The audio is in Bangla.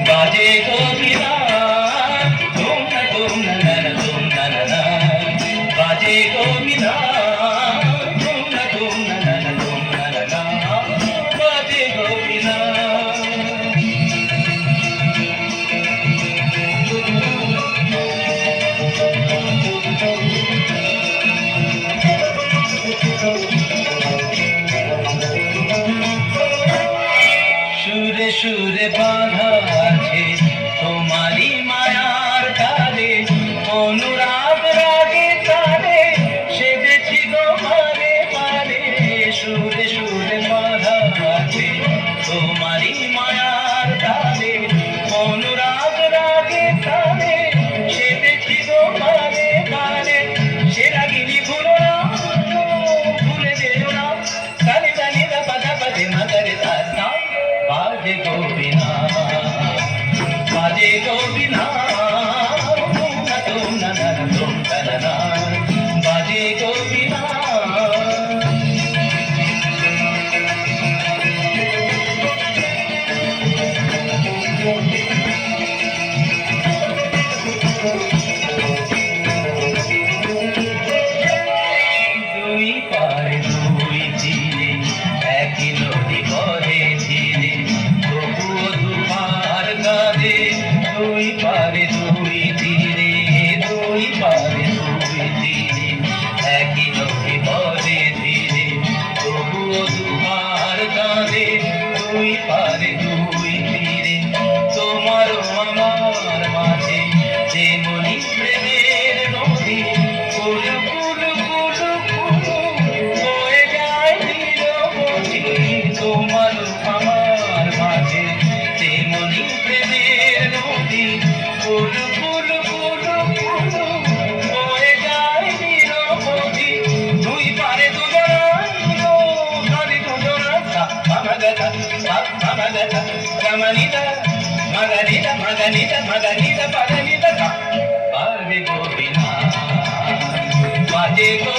বাজে গোবিনা বাজে গোবিনা বাজে গোবিনা। সুরে সুরে বাঁধা আছে তোমারি মায়ার তালে, অনুরাগ রাগে তালে সেজেছি গো পারে পারে। সুরে সুরে বাঁধা আছে তোমারি মায়ার তালে, অনুরাগ রাগে তালে সেজেছি গো পারে পারে। সে রাগিনী ভুলো না, ভুলে যেও না, তালে তালে দা পাদা পাদে মাদারে দাসা। বাজে গোবিনা বাজে গোবিনা বাজে গোবিনা। দুই পারে দুই তীরে একই নদী বহে ধীরে, তবুও দুপার কাঁধে। দুই পারে দুই তীরে, দুই পারে দুই তীরে একই নদী বহে ধীরে, তবুও দুপার কাঁধে। দুই পারে দুই তীরে তোমারও আমার মাঝে যেমনি প্রেমের নদী, কুলু কুলু কুলু কুলু বয়ে যায় নিরবধি। তোমারও আমার মাঝে যেমনি প্রেমের নদী, কুলু কুলু কুলু কুলু বয়ে যায় নিরবধি। দুই পারে দুজনা ধরি দুজনা মাগাগা মাগাগা রমণীদা মগনিদা মগনিদা মগনিদা পদনিদা। বাজে গোবিনা বাজে গো